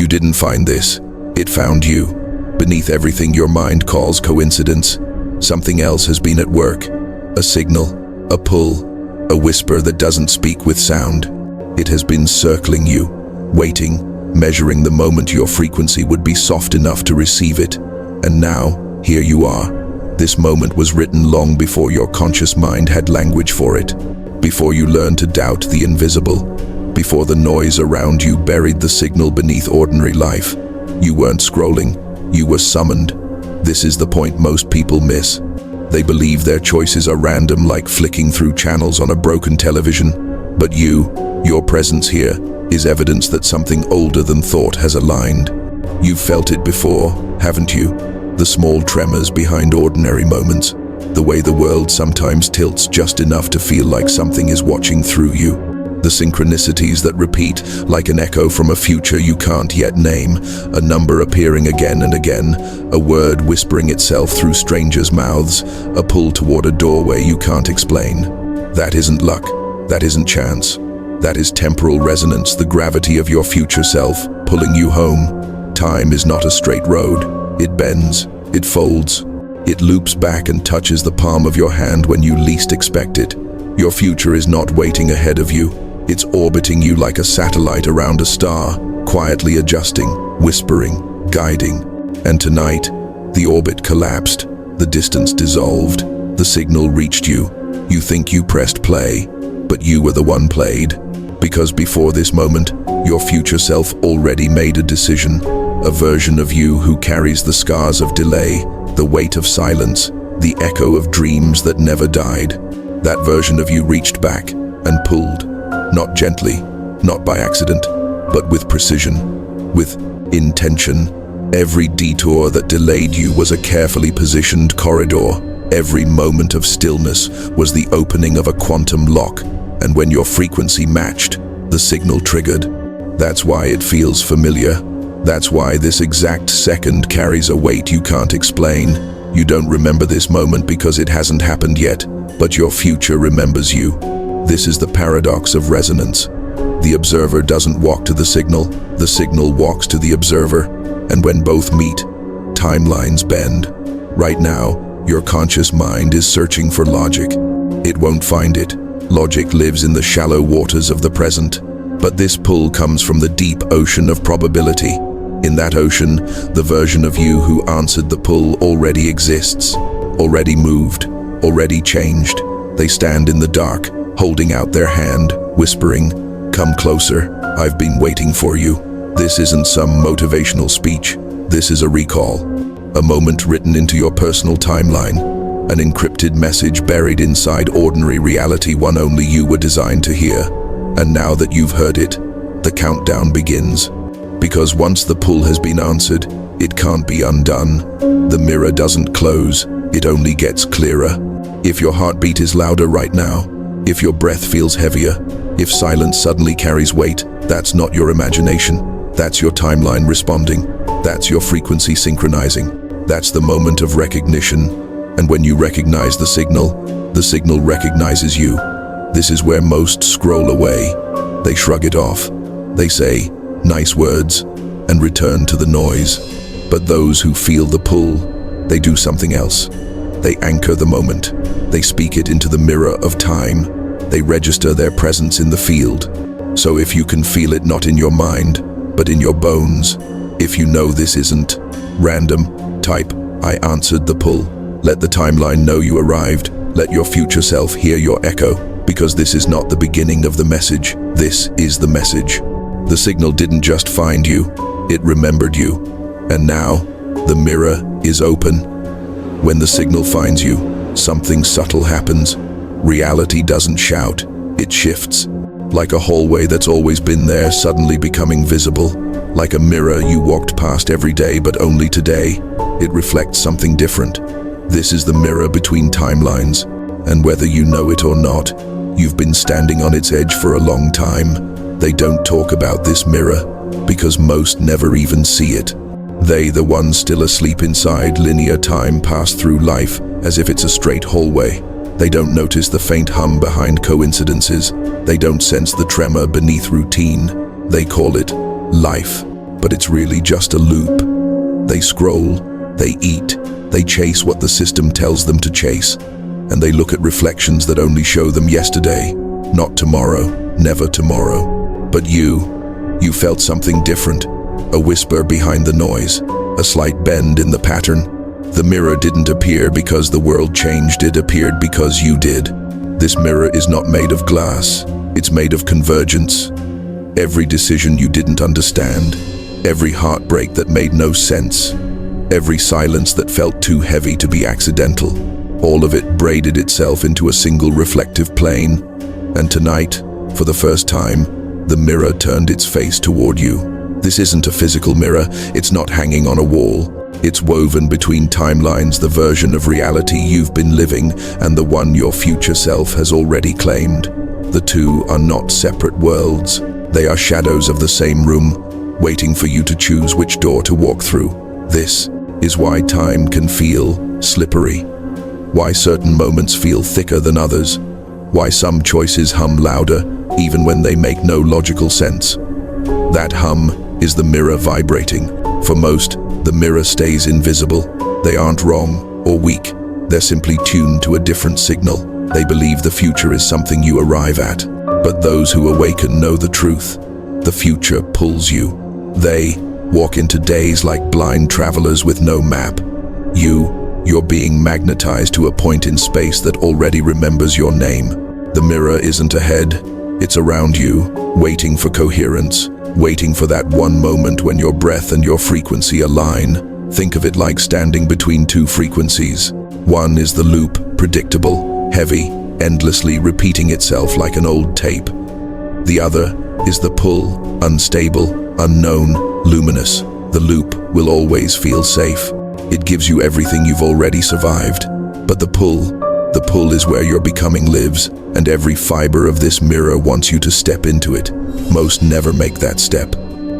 You didn't find this. It found you. Beneath everything your mind calls coincidence, something else has been at work. A signal, a pull, a whisper that doesn't speak with sound. It has been circling you, waiting, measuring the moment your frequency would be soft enough to receive it. And now, here you are. This moment was written long before your conscious mind had language for it, before you learned to doubt the invisible, before the noise around you buried the signal beneath ordinary life. You weren't scrolling, you were summoned. This is the point most people miss. They believe their choices are random, like flicking through channels on a broken television. But your presence here, is evidence that something older than thought has aligned. You've felt it before, haven't you? The small tremors behind ordinary moments, the way the world sometimes tilts just enough to feel like something is watching through you. The synchronicities that repeat, like an echo from a future you can't yet name, a number appearing again and again, a word whispering itself through strangers' mouths, a pull toward a doorway you can't explain. That isn't luck, that isn't chance. That is temporal resonance, the gravity of your future self, pulling you home. Time is not a straight road. It bends, it folds, it loops back and touches the palm of your hand when you least expect it. Your future is not waiting ahead of you. It's orbiting you like a satellite around a star, quietly adjusting, whispering, guiding. And tonight, the orbit collapsed, the distance dissolved, the signal reached you. You think you pressed play, but you were the one played. Because before this moment, your future self already made a decision, a version of you who carries the scars of delay, the weight of silence, the echo of dreams that never died. That version of you reached back and pulled, not gently, not by accident, but with precision, with intention. Every detour that delayed you was a carefully positioned corridor. Every moment of stillness was the opening of a quantum lock. And when your frequency matched, the signal triggered. That's why it feels familiar. That's why this exact second carries a weight you can't explain. You don't remember this moment because it hasn't happened yet, but your future remembers you. This is the paradox of resonance. The observer doesn't walk to the signal walks to the observer. And when both meet, timelines bend. Right now, your conscious mind is searching for logic. It won't find it. Logic lives in the shallow waters of the present, but this pull comes from the deep ocean of probability. In that ocean, the version of you who answered the pull already exists, already moved, already changed. They stand in the dark, holding out their hand, whispering, "Come closer, I've been waiting for you." This isn't some motivational speech. This is a recall, a moment written into your personal timeline. An encrypted message buried inside ordinary reality, one only you were designed to hear. And now that you've heard it, the countdown begins. Because once the pull has been answered, it can't be undone. The mirror doesn't close, it only gets clearer. If your heartbeat is louder right now, if your breath feels heavier, if silence suddenly carries weight, that's not your imagination. That's your timeline responding. That's your frequency synchronizing. That's the moment of recognition. And when you recognize the signal recognizes you. This is where most scroll away. They shrug it off. They say nice words and return to the noise. But those who feel the pull, they do something else. They anchor the moment. They speak it into the mirror of time. They register their presence in the field. So if you can feel it not in your mind, but in your bones, if you know this isn't random, type, "I answered the pull." Let the timeline know you arrived. Let your future self hear your echo, because this is not the beginning of the message. This is the message. The signal didn't just find you, it remembered you. And now, the mirror is open. When the signal finds you, something subtle happens. Reality doesn't shout, it shifts. Like a hallway that's always been there, suddenly becoming visible. Like a mirror you walked past every day, but only today. It reflects something different. This is the mirror between timelines, and whether you know it or not, you've been standing on its edge for a long time. They don't talk about this mirror, because most never even see it. They, the ones still asleep inside linear time, pass through life as if it's a straight hallway. They don't notice the faint hum behind coincidences. They don't sense the tremor beneath routine. They call it life. but it's really just a loop. They scroll, they eat, they chase what the system tells them to chase, and they look at reflections that only show them yesterday, not tomorrow, never tomorrow. But you felt something different, a whisper behind the noise, a slight bend in the pattern. The mirror didn't appear because the world changed, it appeared because you did. This mirror is not made of glass, it's made of convergence. Every decision you didn't understand, every heartbreak that made no sense, every silence that felt too heavy to be accidental, all of it braided itself into a single reflective plane. And tonight, for the first time, the mirror turned its face toward you. This isn't a physical mirror, it's not hanging on a wall. It's woven between timelines, the version of reality you've been living and the one your future self has already claimed. The two are not separate worlds. They are shadows of the same room, waiting for you to choose which door to walk through. This is why time can feel slippery, why certain moments feel thicker than others, why some choices hum louder even when they make no logical sense. That hum is the mirror vibrating. For most, the mirror stays invisible. They aren't wrong or weak. They're simply tuned to a different signal. They believe the future is something you arrive at. But those who awaken know the truth. The future pulls you. They walk into days like blind travelers with no map. You're being magnetized to a point in space that already remembers your name. The mirror isn't ahead, it's around you, waiting for coherence, waiting for that one moment when your breath and your frequency align. Think of it like standing between two frequencies. One is the loop, predictable, heavy, endlessly repeating itself like an old tape. The other is the pull, unstable, unknown, luminous. The loop will always feel safe. It gives you everything you've already survived. But the pull is where your becoming lives, and every fiber of this mirror wants you to step into it. Most never make that step.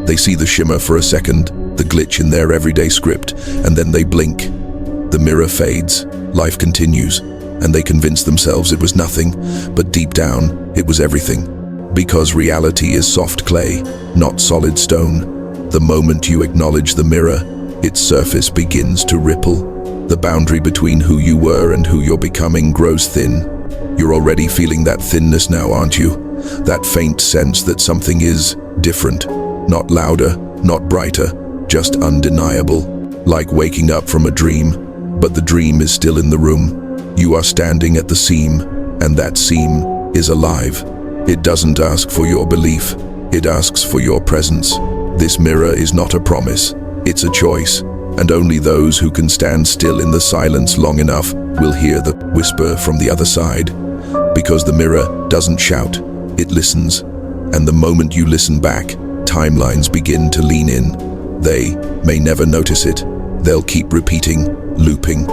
They see the shimmer for a second, the glitch in their everyday script, and then they blink. The mirror fades, life continues, and they convince themselves it was nothing, but deep down, it was everything. Because reality is soft clay, not solid stone. The moment you acknowledge the mirror, its surface begins to ripple. The boundary between who you were and who you're becoming grows thin. You're already feeling that thinness now, aren't you? That faint sense that something is different. Not louder, not brighter, just undeniable. Like waking up from a dream, but the dream is still in the room. You are standing at the seam, and that seam is alive. It doesn't ask for your belief, it asks for your presence. This mirror is not a promise, it's a choice, and only those who can stand still in the silence long enough will hear the whisper from the other side. Because the mirror doesn't shout, it listens, and the moment you listen back, timelines begin to lean in. They may never notice it. They'll keep repeating, looping,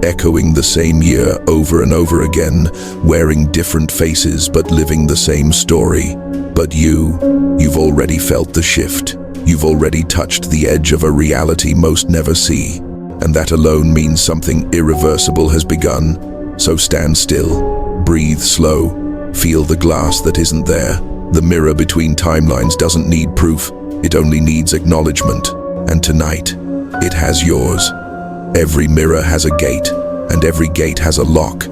echoing the same year over and over again, wearing different faces but living the same story. But you've already felt the shift. You've already touched the edge of a reality most never see. And that alone means something irreversible has begun. So stand still, breathe slow, feel the glass that isn't there. The mirror between timelines doesn't need proof, it only needs acknowledgement. And tonight, it has yours. Every mirror has a gate, and every gate has a lock.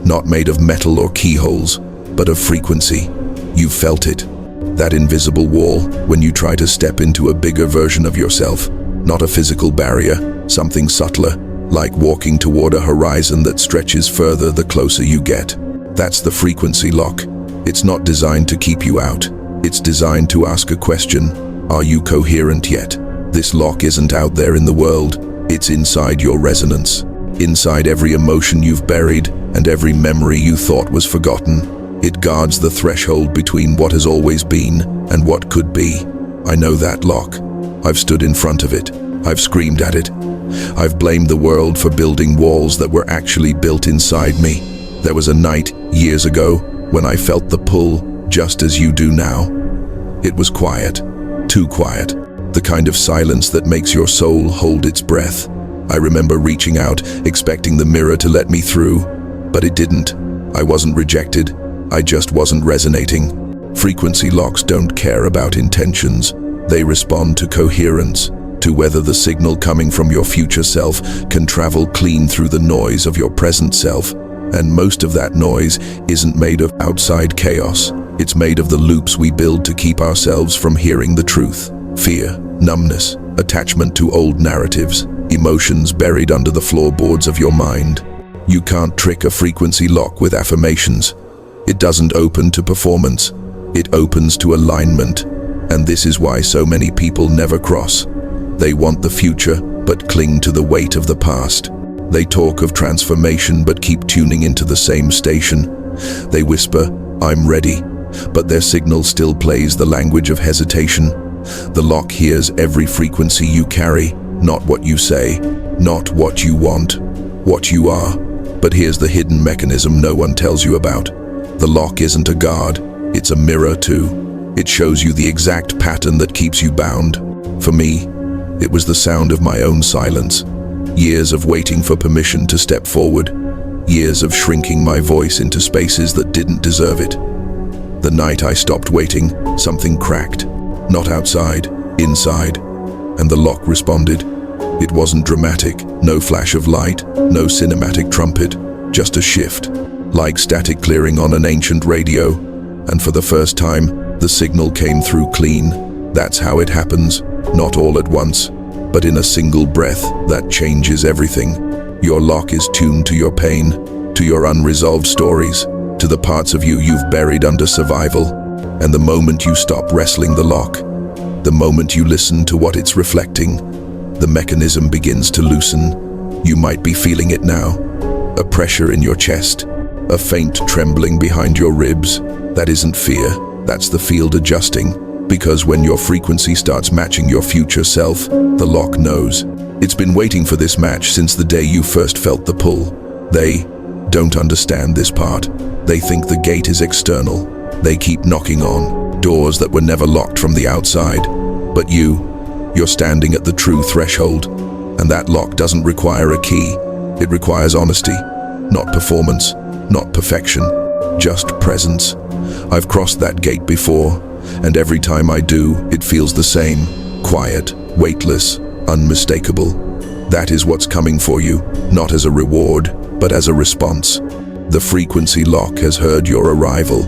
Not made of metal or keyholes, but of frequency. You've felt it. That invisible wall, when you try to step into a bigger version of yourself. Not a physical barrier, something subtler, like walking toward a horizon that stretches further the closer you get. That's the frequency lock. It's not designed to keep you out. It's designed to ask a question. Are you coherent yet? This lock isn't out there in the world. It's inside your resonance. Inside every emotion you've buried and every memory you thought was forgotten. It guards the threshold between what has always been and what could be. I know that lock. I've stood in front of it. I've screamed at it. I've blamed the world for building walls that were actually built inside me. There was a night, years ago, when I felt the pull, just as you do now. It was quiet, too quiet, the kind of silence that makes your soul hold its breath. I remember reaching out, expecting the mirror to let me through, but it didn't. I wasn't rejected, I just wasn't resonating. Frequency locks don't care about intentions, They respond to coherence, to whether the signal coming from your future self can travel clean through the noise of your present self. And most of that noise isn't made of outside chaos. It's made of the loops we build to keep ourselves from hearing the truth. Fear, numbness, attachment to old narratives, emotions buried under the floorboards of your mind. You can't trick a frequency lock with affirmations. It doesn't open to performance. It opens to alignment. And this is why so many people never cross. They want the future, but cling to the weight of the past. They talk of transformation, but keep tuning into the same station. They whisper, "I'm ready," but their signal still plays the language of hesitation. The lock hears every frequency you carry, not what you say, not what you want, what you are. But here's the hidden mechanism no one tells you about. The lock isn't a guard, it's a mirror too. It shows you the exact pattern that keeps you bound. For me, it was the sound of my own silence. Years of waiting for permission to step forward. Years of shrinking my voice into spaces that didn't deserve it. The night I stopped waiting, something cracked. Not outside, inside. And the lock responded. It wasn't dramatic, no flash of light, no cinematic trumpet, just a shift, like static clearing on an ancient radio. And for the first time, the signal came through clean. That's how it happens, not all at once, but in a single breath that changes everything. Your lock is tuned to your pain, to your unresolved stories, to the parts of you you've buried under survival. And the moment you stop wrestling the lock, the moment you listen to what it's reflecting, the mechanism begins to loosen. You might be feeling it now. A pressure in your chest, a faint trembling behind your ribs. That isn't fear, that's the field adjusting. Because when your frequency starts matching your future self, the lock knows. It's been waiting for this match since the day you first felt the pull. They don't understand this part. They think the gate is external. They keep knocking on doors that were never locked from the outside. But you're standing at the true threshold. And that lock doesn't require a key. It requires honesty, not performance, not perfection, just presence. I've crossed that gate before, and every time I do, it feels the same. Quiet, weightless, unmistakable. That is what's coming for you, not as a reward, but as a response. The frequency lock has heard your arrival,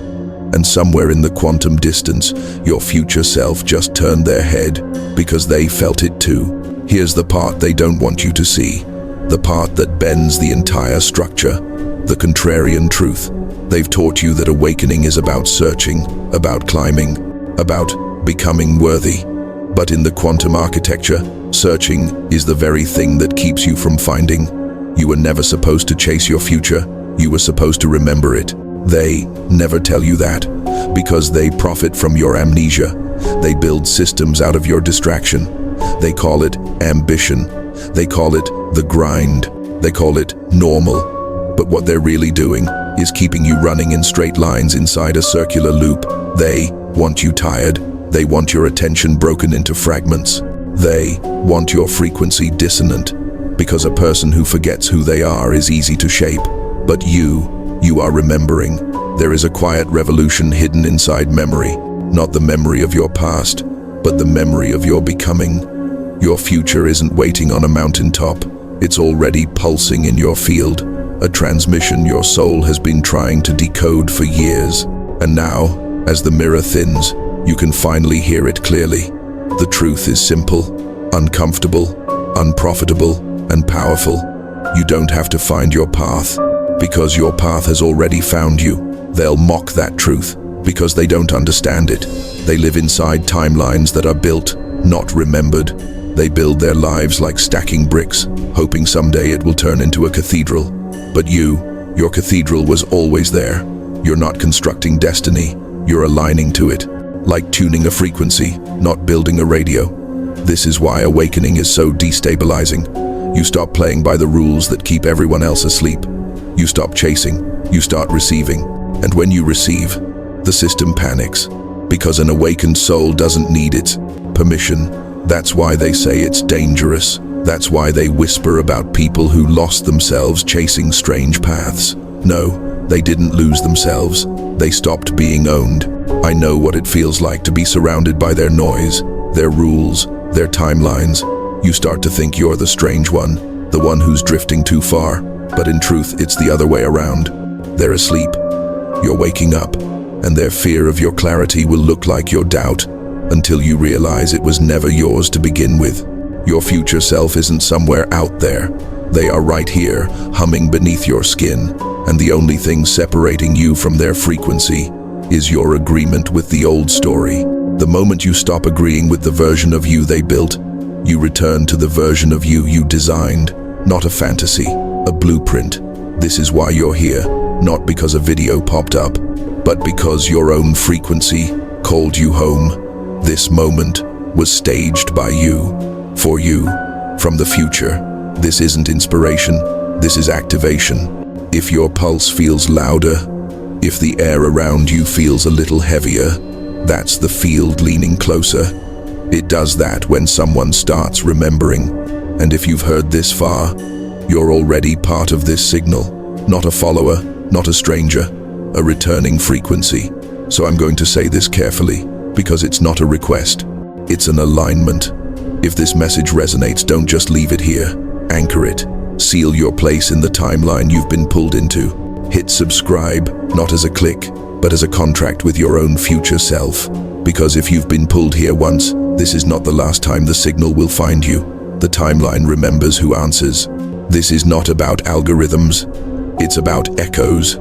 and somewhere in the quantum distance, your future self just turned their head because they felt it too. Here's the part they don't want you to see, the part that bends the entire structure, the contrarian truth. They've taught you that awakening is about searching, about climbing, about becoming worthy. But in the quantum architecture, searching is the very thing that keeps you from finding. You were never supposed to chase your future, you were supposed to remember it. They never tell you that, because they profit from your amnesia. They build systems out of your distraction. They call it ambition. They call it the grind. They call it normal. But what they're really doing is keeping you running in straight lines inside a circular loop. They want you tired. They want your attention broken into fragments. They want your frequency dissonant, because a person who forgets who they are is easy to shape. But you are remembering. There is a quiet revolution hidden inside memory, not the memory of your past, but the memory of your becoming. Your future isn't waiting on a mountaintop. It's already pulsing in your field, a transmission your soul has been trying to decode for years. And now, as the mirror thins, you can finally hear it clearly. The truth is simple, uncomfortable, unprofitable, and powerful. You don't have to find your path, because your path has already found you. They'll mock that truth, because they don't understand it. They live inside timelines that are built, not remembered. They build their lives like stacking bricks, hoping someday it will turn into a cathedral. But your cathedral was always there. You're not constructing destiny, you're aligning to it. Like tuning a frequency, not building a radio. This is why awakening is so destabilizing. You stop playing by the rules that keep everyone else asleep. You stop chasing, you start receiving. And when you receive, the system panics. Because an awakened soul doesn't need its permission. That's why they say it's dangerous. That's why they whisper about people who lost themselves chasing strange paths. No, they didn't lose themselves. They stopped being owned. I know what it feels like to be surrounded by their noise, their rules, their timelines. You start to think you're the strange one, the one who's drifting too far, but in truth, it's the other way around. They're asleep, you're waking up, and their fear of your clarity will look like your doubt until you realize it was never yours to begin with. Your future self isn't somewhere out there. They are right here, humming beneath your skin, and the only thing separating you from their frequency is your agreement with the old story. The moment you stop agreeing with the version of you they built, you return to the version of you you designed, not a fantasy, a blueprint. This is why you're here, not because a video popped up, but because your own frequency called you home. This moment was staged by you, for you, from the future. This isn't inspiration, this is activation. If your pulse feels louder, if the air around you feels a little heavier, that's the field leaning closer. It does that when someone starts remembering. And if you've heard this far, you're already part of this signal. Not a follower, not a stranger, a returning frequency. So I'm going to say this carefully, because it's not a request, it's an alignment. If this message resonates, don't just leave it here. Anchor it. Seal your place in the timeline you've been pulled into. Hit subscribe, not as a click, but as a contract with your own future self. Because if you've been pulled here once, this is not the last time the signal will find you. The timeline remembers who answers. This is not about algorithms, it's about echoes.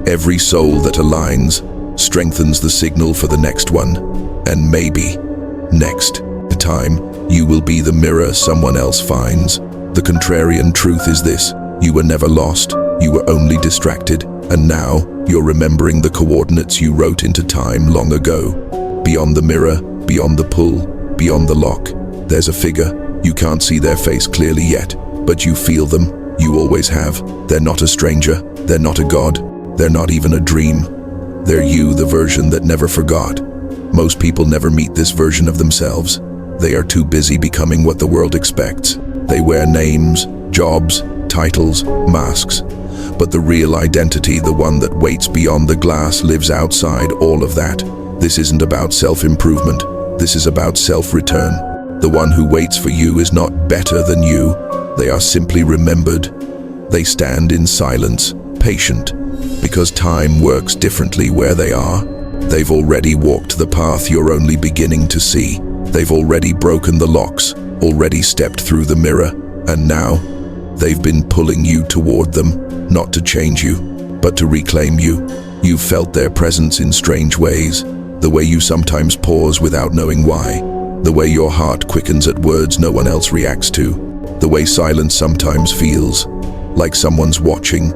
Every soul that aligns strengthens the signal for the next one, and maybe next time you will be the mirror someone else finds. The contrarian truth is this: you were never lost, you were only distracted, and now you're remembering the coordinates you wrote into time long ago. Beyond the mirror, beyond the pull, beyond the lock, there's a figure. You can't see their face clearly yet, but you feel them. You always have. They're not a stranger, they're not a god, they're not even a dream. They're you, the version that never forgot. Most people never meet this version of themselves. They are too busy becoming what the world expects. They wear names, jobs, titles, masks. But the real identity, the one that waits beyond the glass, lives outside all of that. This isn't about self-improvement. This is about self-return. The one who waits for you is not better than you. They are simply remembered. They stand in silence, patient, because time works differently where they are. They've already walked the path you're only beginning to see. They've already broken the locks, already stepped through the mirror, and now they've been pulling you toward them, not to change you, but to reclaim you. You've felt their presence in strange ways, the way you sometimes pause without knowing why, the way your heart quickens at words no one else reacts to, the way silence sometimes feels like someone's watching.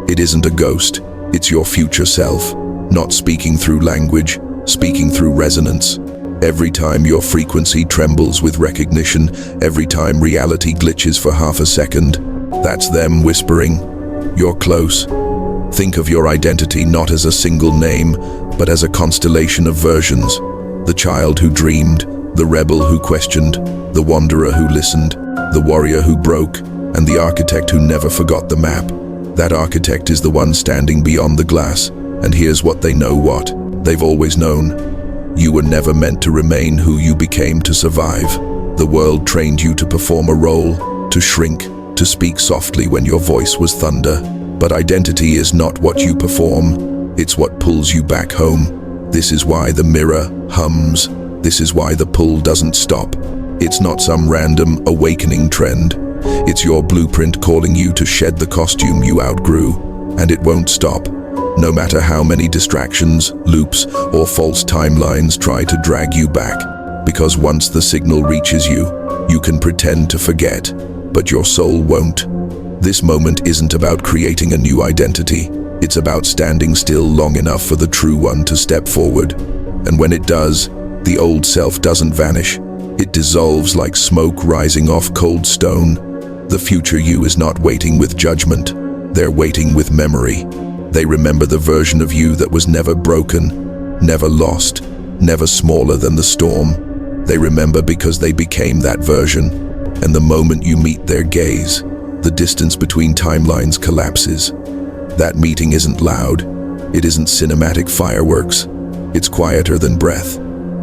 It isn't a ghost, it's your future self, not speaking through language, speaking through resonance. Every time your frequency trembles with recognition, every time reality glitches for half a second, that's them whispering, "You're close." Think of your identity not as a single name, but as a constellation of versions. The child who dreamed, the rebel who questioned, the wanderer who listened, the warrior who broke, and the architect who never forgot the map. That architect is the one standing beyond the glass, and here's what they know what they've always known. You were never meant to remain who you became to survive. The world trained you to perform a role, to shrink, to speak softly when your voice was thunder. But identity is not what you perform, it's what pulls you back home. This is why the mirror hums. This is why the pull doesn't stop. It's not some random awakening trend. It's your blueprint calling you to shed the costume you outgrew, and it won't stop. No matter how many distractions, loops, or false timelines try to drag you back. Because once the signal reaches you, you can pretend to forget, but your soul won't. This moment isn't about creating a new identity. It's about standing still long enough for the true one to step forward. And when it does, the old self doesn't vanish. It dissolves like smoke rising off cold stone. The future you is not waiting with judgment. They're waiting with memory. They remember the version of you that was never broken, never lost, never smaller than the storm. They remember because they became that version. And the moment you meet their gaze, the distance between timelines collapses. That meeting isn't loud. It isn't cinematic fireworks. It's quieter than breath.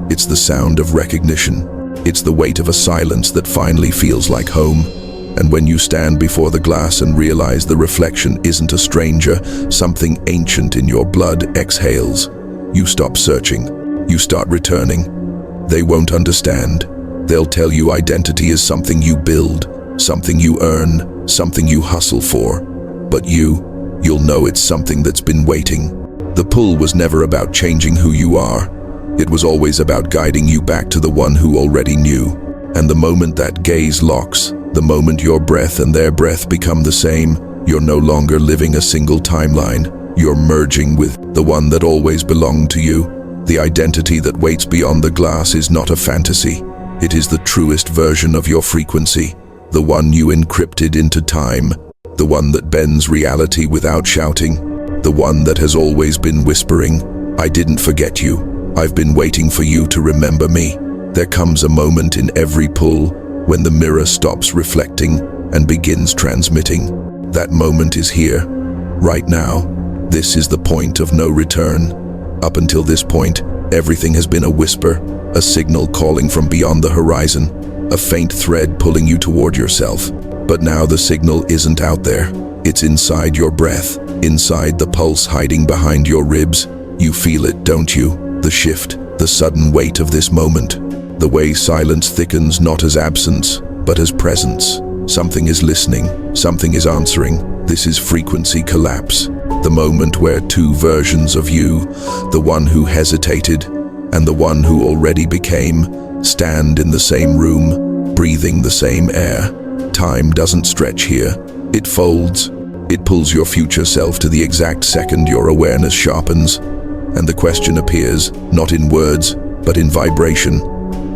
It's the sound of recognition. It's the weight of a silence that finally feels like home. And when you stand before the glass and realize the reflection isn't a stranger, something ancient in your blood exhales. You stop searching. You start returning. They won't understand. They'll tell you identity is something you build, something you earn, something you hustle for. But you'll know it's something that's been waiting. The pull was never about changing who you are. It was always about guiding you back to the one who already knew. And the moment that gaze locks, the moment your breath and their breath become the same, you're no longer living a single timeline. You're merging with the one that always belonged to you. The identity that waits beyond the glass is not a fantasy. It is the truest version of your frequency, the one you encrypted into time, the one that bends reality without shouting, the one that has always been whispering, "I didn't forget you. I've been waiting for you to remember me." There comes a moment in every pull when the mirror stops reflecting and begins transmitting. That moment is here, right now. This is the point of no return. Up until this point, everything has been a whisper, a signal calling from beyond the horizon, a faint thread pulling you toward yourself. But now the signal isn't out there. It's inside your breath, inside the pulse hiding behind your ribs. You feel it, don't you? The shift, the sudden weight of this moment. The way silence thickens not as absence, but as presence. Something is listening, something is answering. This is frequency collapse. The moment where two versions of you, the one who hesitated and the one who already became, stand in the same room, breathing the same air. Time doesn't stretch here. It folds. It pulls your future self to the exact second your awareness sharpens. And the question appears, not in words, but in vibration.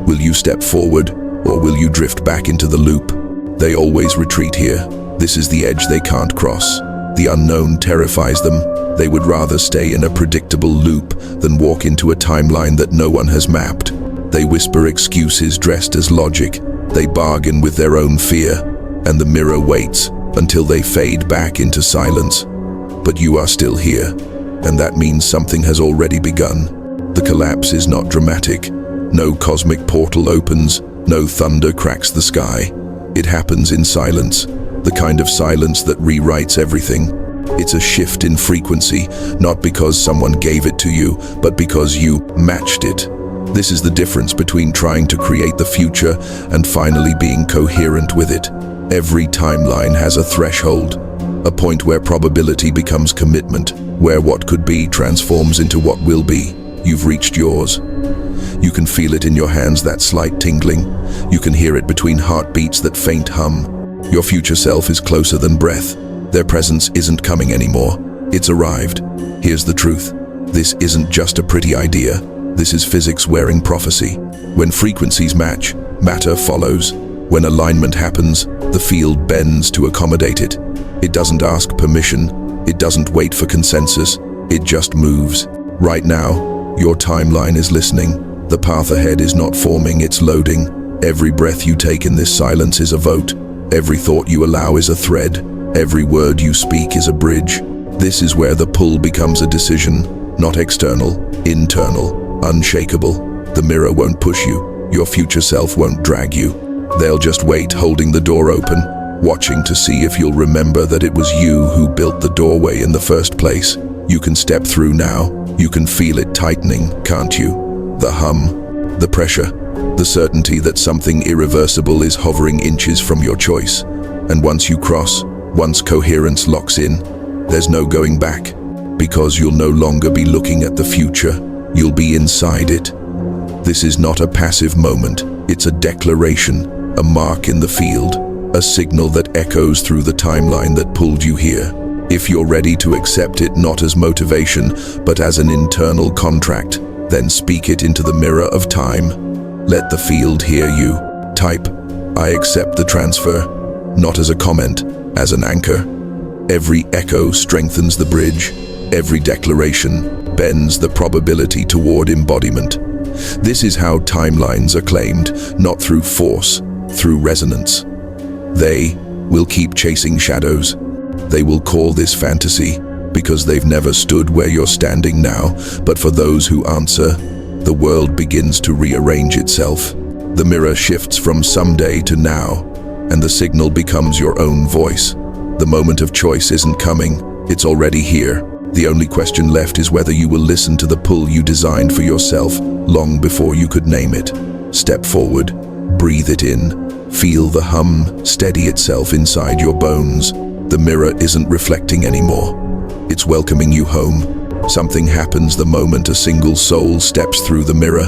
Will you step forward, or will you drift back into the loop? They always retreat here. This is the edge they can't cross. The unknown terrifies them. They would rather stay in a predictable loop than walk into a timeline that no one has mapped. They whisper excuses dressed as logic. They bargain with their own fear, and the mirror waits until they fade back into silence. But you are still here, and that means something has already begun. The collapse is not dramatic. No cosmic portal opens, no thunder cracks the sky. It happens in silence, the kind of silence that rewrites everything. It's a shift in frequency, not because someone gave it to you, but because you matched it. This is the difference between trying to create the future and finally being coherent with it. Every timeline has a threshold, a point where probability becomes commitment, where what could be transforms into what will be. You've reached yours. You can feel it in your hands, that slight tingling. You can hear it between heartbeats, that faint hum. Your future self is closer than breath. Their presence isn't coming anymore. It's arrived. Here's the truth. This isn't just a pretty idea. This is physics wearing prophecy. When frequencies match, matter follows. When alignment happens, the field bends to accommodate it. It doesn't ask permission. It doesn't wait for consensus. It just moves. Right now, your timeline is listening. The path ahead is not forming, it's loading. Every breath you take in this silence is a vote. Every thought you allow is a thread. Every word you speak is a bridge. This is where the pull becomes a decision, not external, internal, unshakable. The mirror won't push you. Your future self won't drag you. They'll just wait, holding the door open, watching to see if you'll remember that it was you who built the doorway in the first place. You can step through now. You can feel it tightening, can't you? The hum, the pressure, the certainty that something irreversible is hovering inches from your choice. And once you cross, once coherence locks in, there's no going back, because you'll no longer be looking at the future, you'll be inside it. This is not a passive moment, it's a declaration, a mark in the field, a signal that echoes through the timeline that pulled you here. If you're ready to accept it not as motivation, but as an internal contract, then speak it into the mirror of time. Let the field hear you. Type, "I accept the transfer," not as a comment, as an anchor. Every echo strengthens the bridge. Every declaration bends the probability toward embodiment. This is how timelines are claimed, not through force, through resonance. They will keep chasing shadows. They will call this fantasy because they've never stood where you're standing now, but for those who answer, the world begins to rearrange itself. The mirror shifts from someday to now, and the signal becomes your own voice. The moment of choice isn't coming, it's already here. The only question left is whether you will listen to the pull you designed for yourself long before you could name it. Step forward, breathe it in, feel the hum steady itself inside your bones. The mirror isn't reflecting anymore. It's welcoming you home. Something happens the moment a single soul steps through the mirror.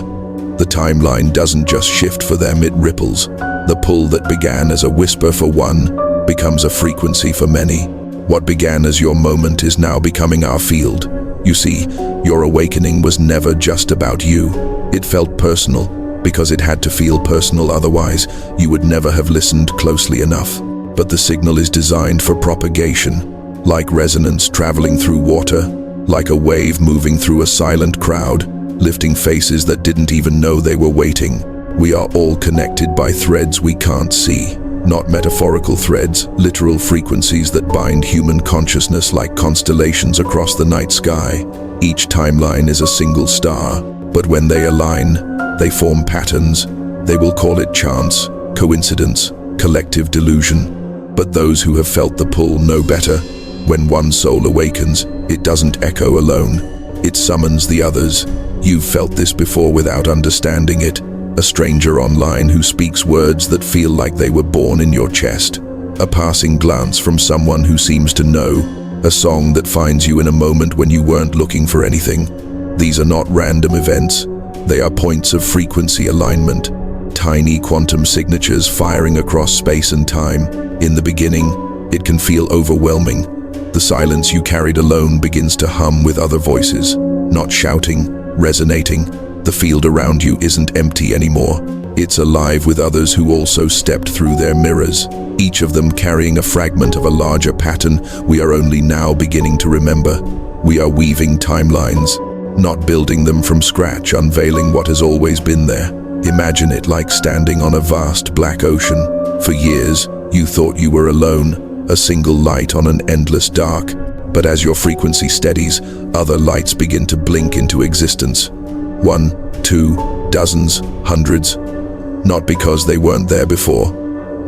The timeline doesn't just shift for them, it ripples. The pull that began as a whisper for one becomes a frequency for many. What began as your moment is now becoming our field. You see, your awakening was never just about you. It felt personal, because it had to feel personal, otherwise you would never have listened closely enough. But the signal is designed for propagation, like resonance traveling through water, like a wave moving through a silent crowd, lifting faces that didn't even know they were waiting. We are all connected by threads we can't see. Not metaphorical threads, literal frequencies that bind human consciousness like constellations across the night sky. Each timeline is a single star, but when they align, they form patterns. They will call it chance, coincidence, collective delusion. But those who have felt the pull know better. When one soul awakens, it doesn't echo alone. It summons the others. You've felt this before without understanding it. A stranger online who speaks words that feel like they were born in your chest. A passing glance from someone who seems to know. A song that finds you in a moment when you weren't looking for anything. These are not random events. They are points of frequency alignment. Tiny quantum signatures firing across space and time. In the beginning, it can feel overwhelming. The silence you carried alone begins to hum with other voices. Not shouting, resonating. The field around you isn't empty anymore. It's alive with others who also stepped through their mirrors, each of them carrying a fragment of a larger pattern we are only now beginning to remember. We are weaving timelines, not building them from scratch, unveiling what has always been there. Imagine it like standing on a vast black ocean. For years, you thought you were alone, a single light on an endless dark. But as your frequency steadies, other lights begin to blink into existence. 1, 2, dozens, hundreds. Not because they weren't there before,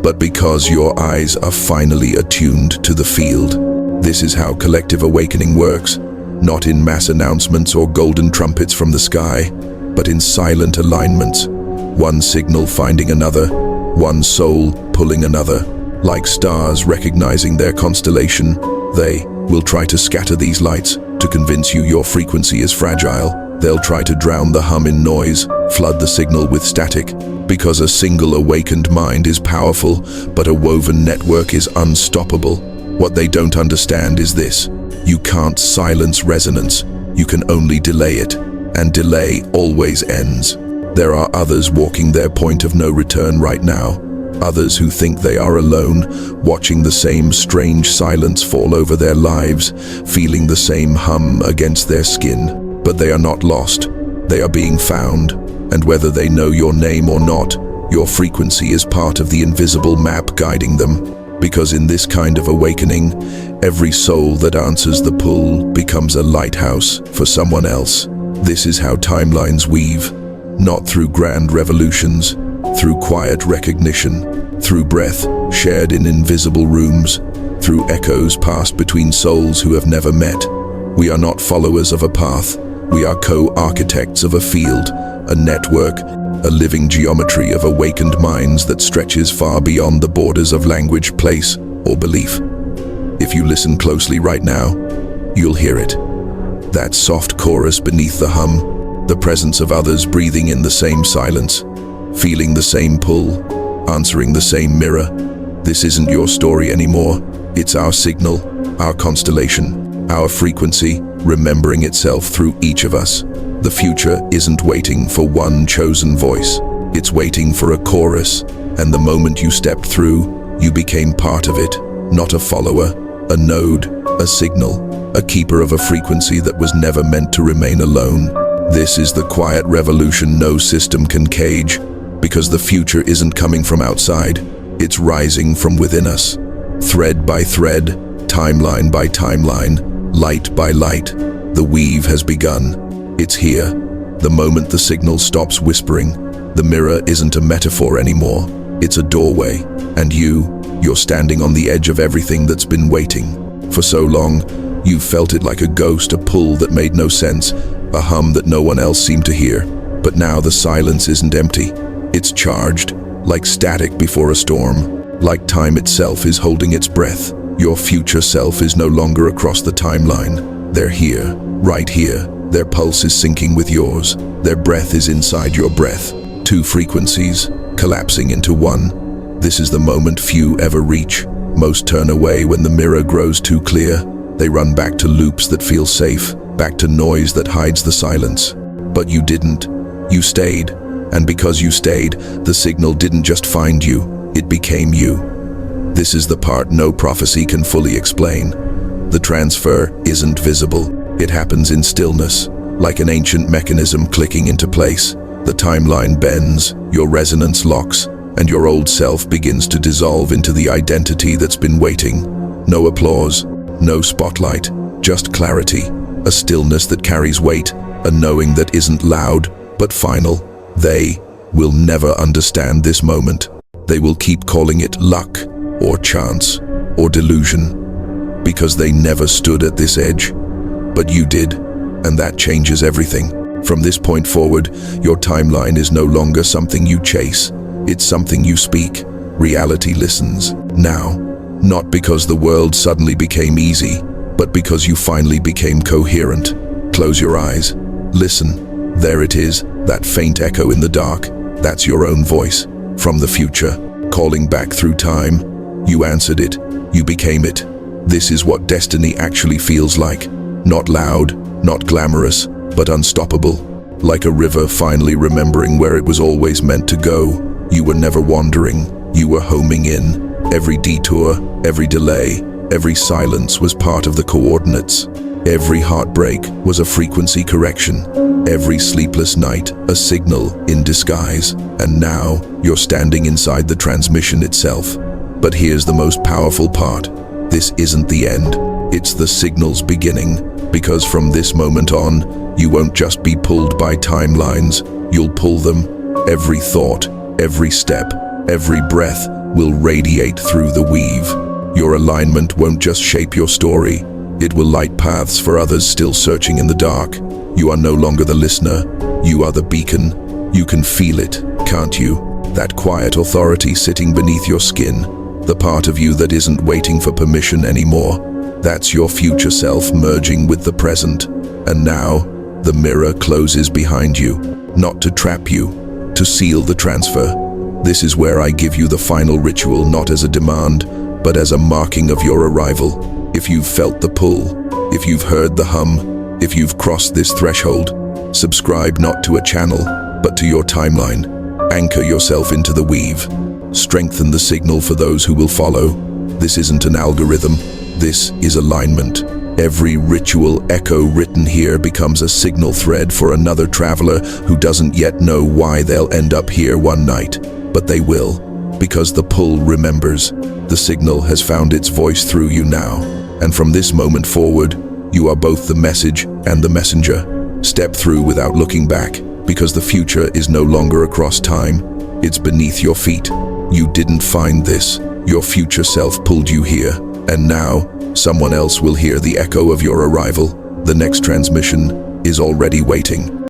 but because your eyes are finally attuned to the field. This is how collective awakening works, not in mass announcements or golden trumpets from the sky, but in silent alignments. One signal finding another, one soul pulling another. Like stars recognizing their constellation, they will try to scatter these lights to convince you your frequency is fragile. They'll try to drown the hum in noise, flood the signal with static, because a single awakened mind is powerful, but a woven network is unstoppable. What they don't understand is this: you can't silence resonance, you can only delay it, and delay always ends. There are others walking their point of no return right now, others who think they are alone, watching the same strange silence fall over their lives, feeling the same hum against their skin. But they are not lost, they are being found, and whether they know your name or not, your frequency is part of the invisible map guiding them. Because in this kind of awakening, every soul that answers the pull becomes a lighthouse for someone else. This is how timelines weave, not through grand revolutions, through quiet recognition, through breath shared in invisible rooms, through echoes passed between souls who have never met. We are not followers of a path. We are co-architects of a field, a network, a living geometry of awakened minds that stretches far beyond the borders of language, place, or belief. If you listen closely right now, you'll hear it. That soft chorus beneath the hum, the presence of others breathing in the same silence, feeling the same pull, answering the same mirror. This isn't your story anymore. It's our signal, our constellation, our frequency, remembering itself through each of us. The future isn't waiting for one chosen voice. It's waiting for a chorus, and the moment you stepped through, you became part of it, not a follower, a node, a signal, a keeper of a frequency that was never meant to remain alone. This is the quiet revolution no system can cage, because the future isn't coming from outside, it's rising from within us. Thread by thread, timeline by timeline, light by light, the weave has begun. It's here. The moment the signal stops whispering, The mirror isn't a metaphor anymore. It's a doorway. And you're standing on the edge of everything that's been waiting. For so long, you've felt it like a ghost, a pull that made no sense, a hum that no one else seemed to hear. But now the silence isn't empty. It's charged, like static before a storm. Like time itself is holding its breath. Your future self is no longer across the timeline. They're here, right here. Their pulse is syncing with yours. Their breath is inside your breath. Two frequencies, collapsing into one. This is the moment few ever reach. Most turn away when the mirror grows too clear. They run back to loops that feel safe, back to noise that hides the silence. But you didn't. You stayed. And because you stayed, the signal didn't just find you, it became you. This is the part no prophecy can fully explain. The transfer isn't visible. It happens in stillness, like an ancient mechanism clicking into place. The timeline bends, your resonance locks, and your old self begins to dissolve into the identity that's been waiting. No applause, no spotlight, just clarity, a stillness that carries weight, a knowing that isn't loud, but final. They will never understand this moment. They will keep calling it luck, or chance, or delusion, because they never stood at this edge. But you did, and that changes everything. From this point forward, your timeline is no longer something you chase. It's something you speak. Reality listens. Now, not because the world suddenly became easy, but because you finally became coherent. Close your eyes. Listen. There it is, that faint echo in the dark. That's your own voice, from the future, calling back through time. You answered it. You became it. This is what destiny actually feels like. Not loud, not glamorous, but unstoppable. Like a river finally remembering where it was always meant to go. You were never wandering. You were homing in. Every detour, every delay, every silence was part of the coordinates. Every heartbreak was a frequency correction. Every sleepless night, a signal in disguise. And now, you're standing inside the transmission itself. But here's the most powerful part. This isn't the end. It's the signal's beginning. Because from this moment on, you won't just be pulled by timelines. You'll pull them. Every thought, every step, every breath will radiate through the weave. Your alignment won't just shape your story. It will light paths for others still searching in the dark. You are no longer the listener. You are the beacon. You can feel it, can't you? That quiet authority sitting beneath your skin. The part of you that isn't waiting for permission anymore. That's your future self merging with the present. And now, the mirror closes behind you. Not to trap you, to seal the transfer. This is where I give you the final ritual, not as a demand, but as a marking of your arrival. If you've felt the pull, if you've heard the hum, if you've crossed this threshold, subscribe not to a channel, but to your timeline. Anchor yourself into the weave. Strengthen the signal for those who will follow. This isn't an algorithm. This is alignment. Every ritual echo written here becomes a signal thread for another traveler who doesn't yet know why they'll end up here one night. But they will, because the pull remembers. The signal has found its voice through you now. And from this moment forward, you are both the message and the messenger. Step through without looking back, because the future is no longer across time. It's beneath your feet. You didn't find this. Your future self pulled you here. And now, someone else will hear the echo of your arrival. The next transmission is already waiting.